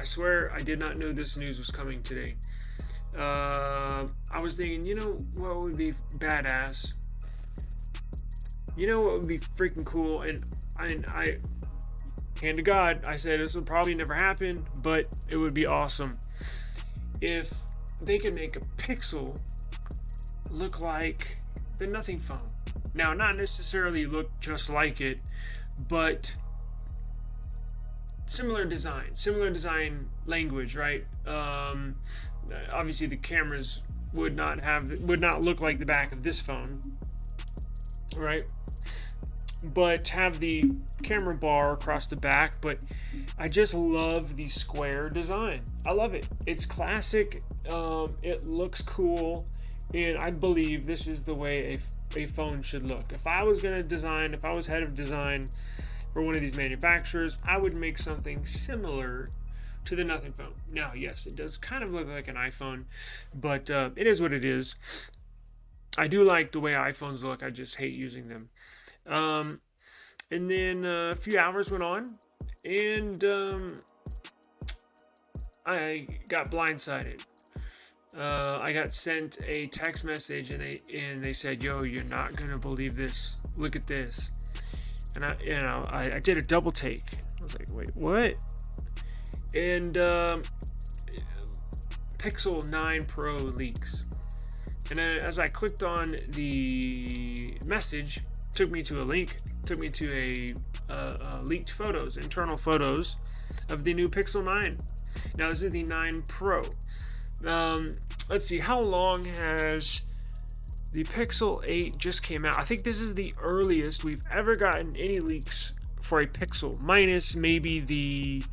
I swear I did not know this news was coming today. I was thinking, you know what would be badass? You know what would be freaking cool? And I hand to God, I said this will probably never happen, but it would be awesome if they could make a Pixel look like the Nothing phone. Now, not necessarily look just like it, but similar design language, right? Obviously, the cameras would not look like the back of this phone, right? But have the camera bar across the back. But I just love the square design. I love it. It's classic. It looks cool, and I believe this is the way a phone should look. If I was head of design for one of these manufacturers, I would make something similar to the Nothing phone. Now, yes, it does kind of look like an iPhone, but it is what it is. I do like the way iPhones look. I just hate using them. And then a few hours went on, and I got blindsided. I got sent a text message, and they said, "Yo, you're not gonna believe this. Look at this." And I did a double take. I was like, "Wait, what?" And Pixel 9 Pro leaks. And as I clicked on the message, took me to a link, took me to a leaked photos, internal photos of the new Pixel 9. Now this is the 9 Pro. Let's see, how long has the Pixel 8 just came out? I think this is the earliest we've ever gotten any leaks for a Pixel, minus maybe the,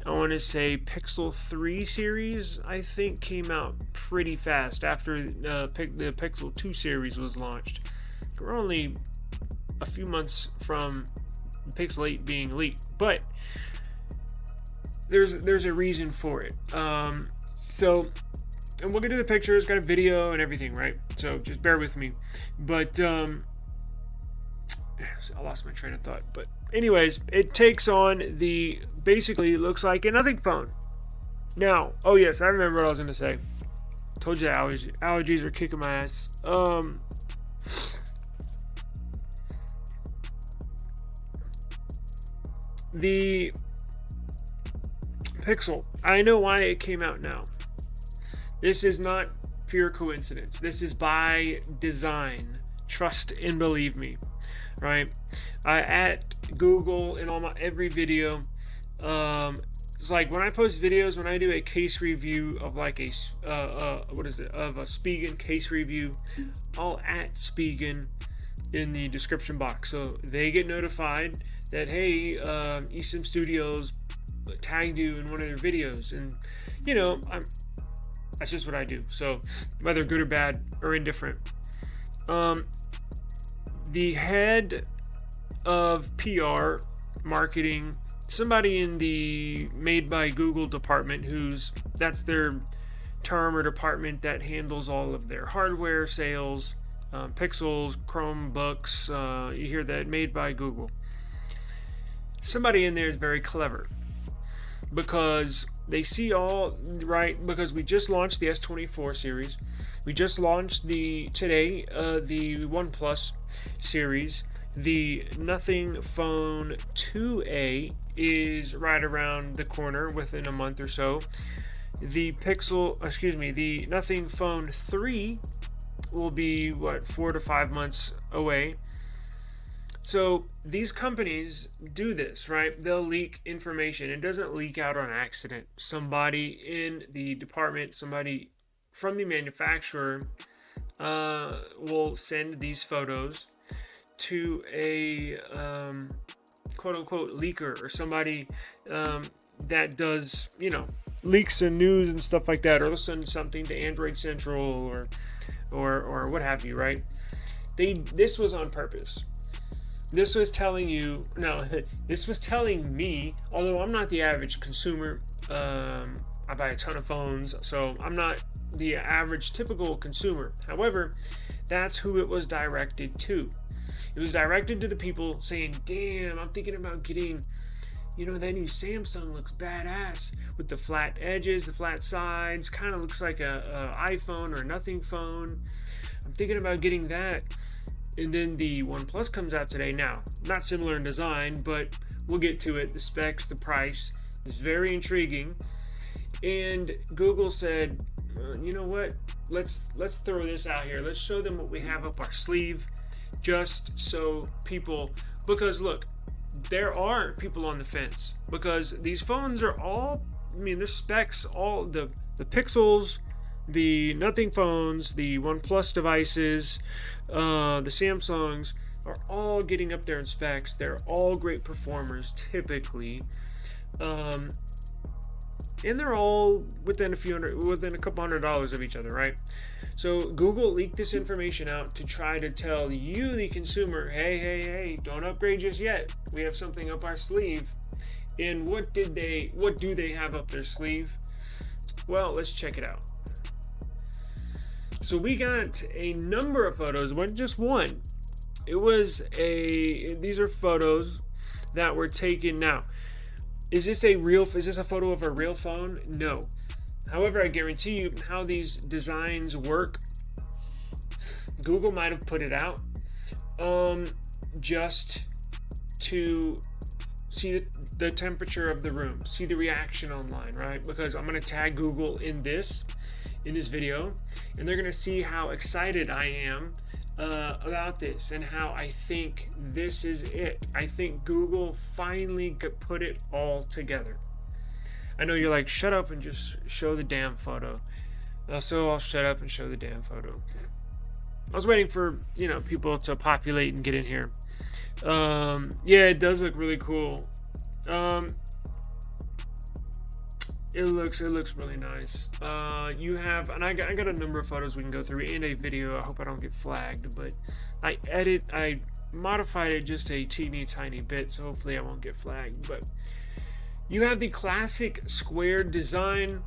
I want to say, Pixel 3 series, I think came out pretty fast after the Pixel 2 series was launched. We're only a few months from Pixel 8 being leaked, but there's a reason for it. And we'll get to the pictures, got a video and everything, right? So just bear with me. But I lost my train of thought. But anyways, it takes on basically looks like a Nothing phone. Now, oh yes, I remember what I was going to say. Told you allergies are kicking my ass. The Pixel, I know why it came out now. This is not pure coincidence. This is by design. Trust and believe me, right? At Google in every video, it's like when I post videos, when I do a case review of like a Spigen case review, I'll at Spigen in the description box, so they get notified that, hey, eSIM Studios tagged you in one of their videos, and you know, that's just what I do. So whether good or bad or indifferent, the head of PR marketing, somebody in the Made by Google department, that's their term or department that handles all of their hardware sales, Pixels, Chromebooks, you hear that, Made by Google. Somebody in there is very clever, because they see all right, because we just launched the S24 series, we just launched the OnePlus series, the Nothing Phone 2A is right around the corner within a month or so. The Nothing Phone 3 will be 4 to 5 months away. So these companies do this, right? They'll leak information. It doesn't leak out on accident. Somebody in the department, somebody from the manufacturer will send these photos to a quote-unquote leaker, or somebody that does, leaks and news and stuff like that, or they'll send something to Android Central or what have you, right? This was on purpose. This was telling me, although I'm not the average consumer, I buy a ton of phones, so I'm not the average typical consumer. However, that's who it was directed to. It was directed to the people saying, damn, I'm thinking about getting you know, that new Samsung looks badass with the flat edges, the flat sides, kind of looks like a iPhone or a nothing phone. I'm thinking about getting that. And then the OnePlus comes out today. Now, not similar in design, but we'll get to it. The specs, the price is very intriguing. And Google said, you know what? Let's throw this out here. Let's show them what we have up our sleeve, just so people, because look, there are people on the fence, because these phones are all, I mean, their specs, all the Pixels, the nothing phones, the OnePlus devices, the Samsungs are all getting up there in specs. They're all great performers typically. And they're all within a couple $100s of each other, right? So Google leaked this information out to try to tell you, the consumer, hey, don't upgrade just yet. We have something up our sleeve. And what do they have up their sleeve? Well, let's check it out. So we got a number of photos, but just one. These are photos that were taken now. Is this a photo of a real phone? No. However, I guarantee you how these designs work, Google might have put it out just to see the temperature of the room, see the reaction online, right? Because I'm going to tag Google in this video, and they're going to see how excited I am about this and how I think this is it. I think Google finally put it all together. I know you're like, shut up and just show the damn photo. So I'll shut up and show the damn photo. I was waiting for, people to populate and get in here. Yeah, it does look really cool. It looks really nice. You have, and I got a number of photos we can go through and a video. I hope I don't get flagged, but I modified it just a teeny tiny bit, so hopefully I won't get flagged. But you have the classic squared design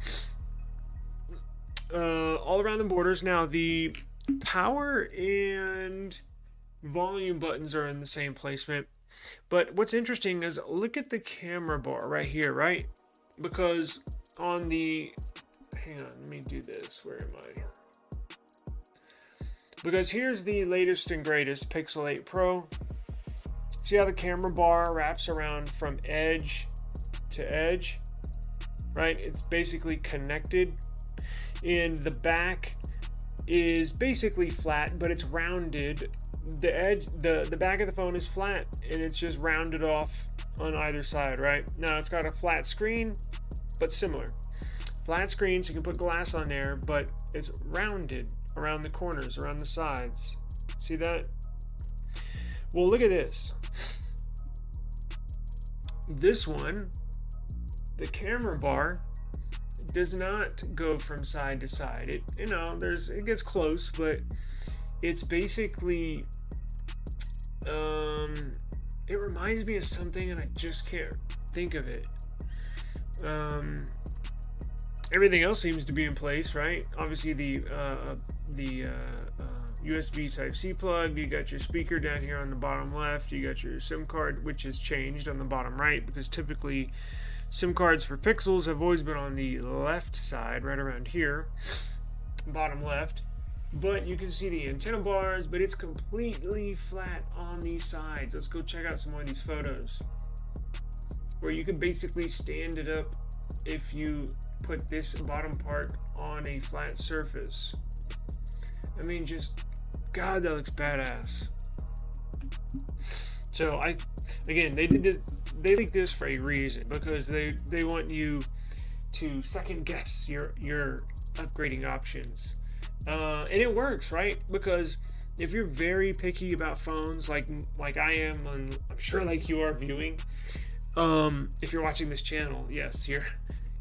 all around the borders. Now the power and volume buttons are in the same placement, but what's interesting is look at the camera bar right here, right? Because on the, hang on, let me do this. Where am I? Because here's the latest and greatest Pixel 8 Pro. See how the camera bar wraps around from edge to edge, right? It's basically connected. And the back is basically flat, but it's rounded. The edge, the back of the phone is flat, and it's just rounded off on either side, right? Now it's got a flat screen, but similar. Flat screen, so you can put glass on there, but it's rounded around the corners, around the sides. See that? Well, look at this. This one, the camera bar does not go from side to side. It gets close, but it's basically it reminds me of something and I just can't think of it. Everything else seems to be in place, right? Obviously the USB Type-C plug, you got your speaker down here on the bottom left, you got your SIM card, which has changed on the bottom right, because typically SIM cards for Pixels have always been on the left side, right around here, bottom left. But you can see the antenna bars, but it's completely flat on these sides. Let's go check out some more of these photos where you can basically stand it up if you put this bottom part on a flat surface. I mean, just, God, that looks badass. So again, they did this. They leaked this for a reason, because they want you to second guess your upgrading options. And it works, right? Because if you're very picky about phones, like I am, and I'm sure like you are viewing, if you're watching this channel, yes,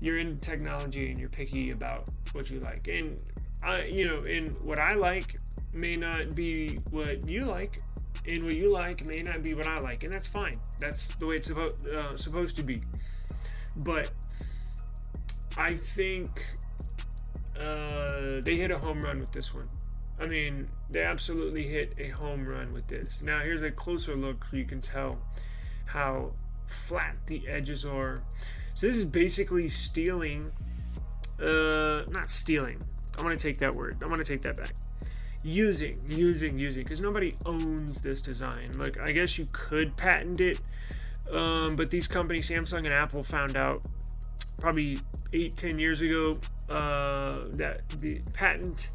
you're in technology and you're picky about what you like. And and what I like may not be what you like, and what you like may not be what I like, and that's fine. That's the way it's supposed to be. But I think they hit a home run with this one. I mean, they absolutely hit a home run with this. Now here's a closer look so you can tell how flat the edges are. So this is basically stealing, not stealing. I'm going to take that word. I'm going to take that back. Using, because nobody owns this design. Like, I guess you could patent it, but these companies, Samsung and Apple, found out probably 8-10 years ago that the patent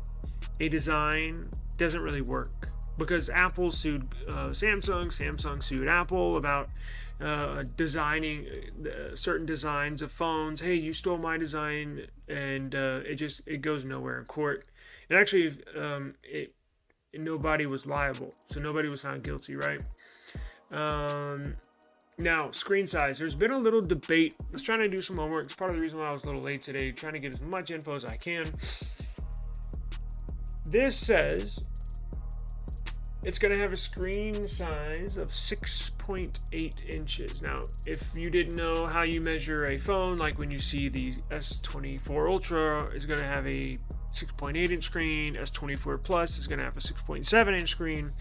a design doesn't really work, because Apple sued Samsung sued Apple about designing certain designs of phones. Hey, you stole my design, and it goes nowhere in court. And actually, nobody was liable, so nobody was found guilty, right? Now, screen size. There's been a little debate. I was trying to do some homework. It's part of the reason why I was a little late today, trying to get as much info as I can. This says it's going to have a screen size of 6.8 inches. Now, if you didn't know how you measure a phone, like when you see the S24 Ultra is going to have a 6.8 inch screen, S24 Plus is going to have a 6.7 inch screen.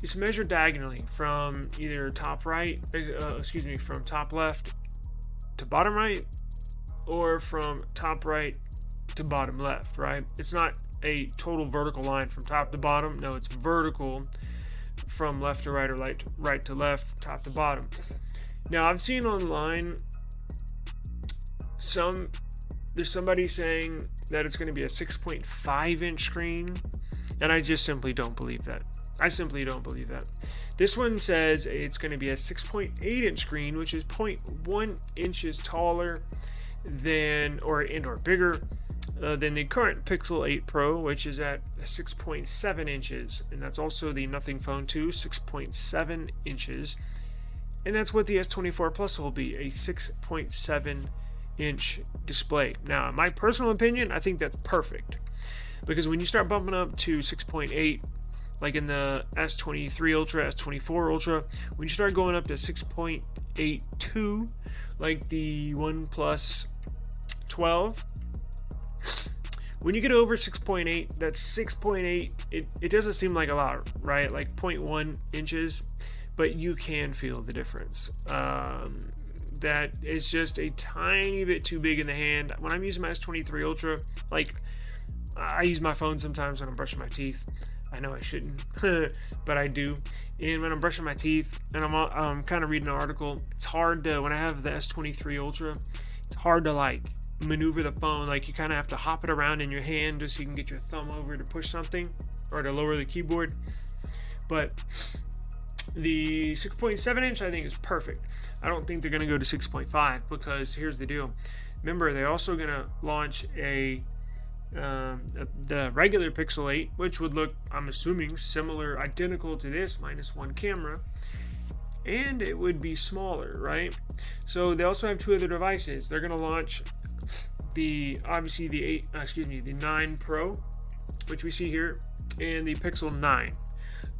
It's measured diagonally from either top from top left to bottom right, or from top right to bottom left, right? It's not a total vertical line from top to bottom. No, it's vertical from left to right, or right to left, top to bottom. Now, I've seen online there's somebody saying that it's going to be a 6.5 inch screen, and I just simply don't believe that. This one says it's going to be a 6.8 inch screen, which is 0.1 inches taller than or bigger than the current Pixel 8 Pro, which is at 6.7 inches, and that's also the Nothing Phone 2, 6.7 inches, and that's what the S24 Plus will be, a 6.7 inch display. Now, in my personal opinion, I think that's perfect, because when you start bumping up to 6.8, like in the S23 Ultra, S24 Ultra, when you start going up to 6.82, like the OnePlus 12, when you get over 6.8, that's 6.8, it doesn't seem like a lot, right? Like 0.1 inches, but you can feel the difference. That is just a tiny bit too big in the hand. When I'm using my S23 Ultra, like, I use my phone sometimes when I'm brushing my teeth. I know I shouldn't, but I do. And when I'm brushing my teeth and I'm kind of reading an article, it's hard to, when I have the S23 Ultra, it's hard to like maneuver the phone. Like, you kind of have to hop it around in your hand just so you can get your thumb over to push something or to lower the keyboard. But the 6.7 inch I think is perfect. I don't think they're going to go to 6.5, because here's the deal. Remember, they're also going to launch the regular Pixel 8, which would look, I'm assuming, similar, identical to this, minus one camera, and it would be smaller, right? So they also have two other devices. They're going to launch the 9 Pro, which we see here, and the Pixel 9,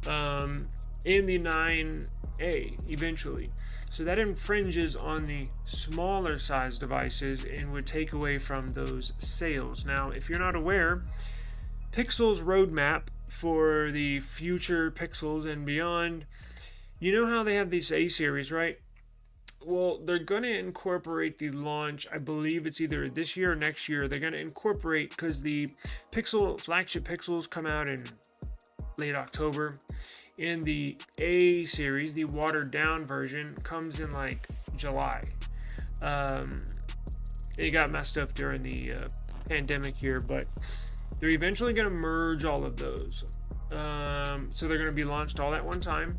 and the 9A eventually. So that infringes on the smaller size devices and would take away from those sales. Now, if you're not aware, Pixel's roadmap for the future Pixels and beyond, you know how they have these A series, right? Well, they're going to incorporate the launch, I believe it's either this year or next year. They're going to incorporate, because the flagship Pixels come out in late October. In the A series, the watered down version, comes in like July. It got messed up during the pandemic year, but they're eventually going to merge all of those. So they're going to be launched all at one time.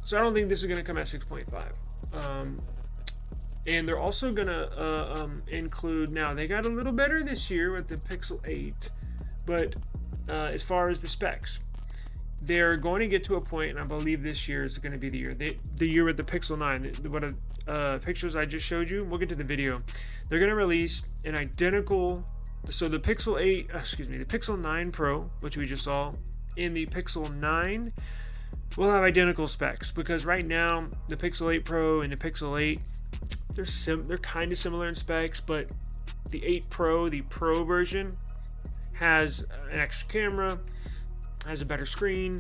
So I don't think this is going to come at 6.5. And they're also going to include, now they got a little better this year with the Pixel 8, but as far as the specs, they're going to get to a point, and I believe this year is going to be the year with the Pixel 9. What pictures I just showed you, we'll get to the video. They're going to release an identical, so the Pixel 9 Pro, which we just saw, and the Pixel 9 will have identical specs, because right now the Pixel 8 Pro and the Pixel 8, they're kind of similar in specs, but the 8 Pro, the Pro version, has an extra camera, has a better screen,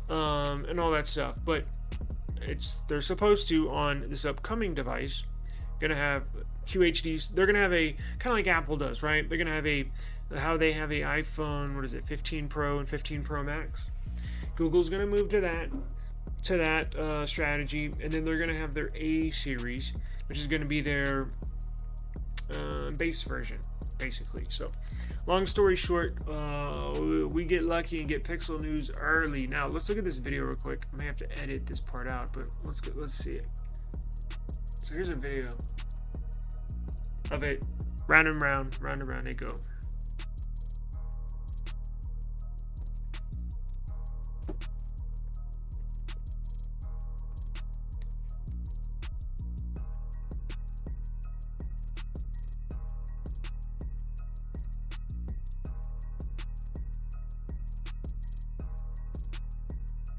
and all that stuff. But they're supposed to, on this upcoming device, gonna have QHD. They're gonna have a kind of like Apple does, right? They're gonna have how they have a iPhone, what is it, 15 Pro and 15 Pro Max. Google's gonna move to that strategy, and then they're gonna have their A series, which is gonna be their base version, basically. So, long story short, we get lucky and get Pixel news early. Now let's look at this video real quick. I may have to edit this part out, but let's see it. So here's a video of it. Round and round they go.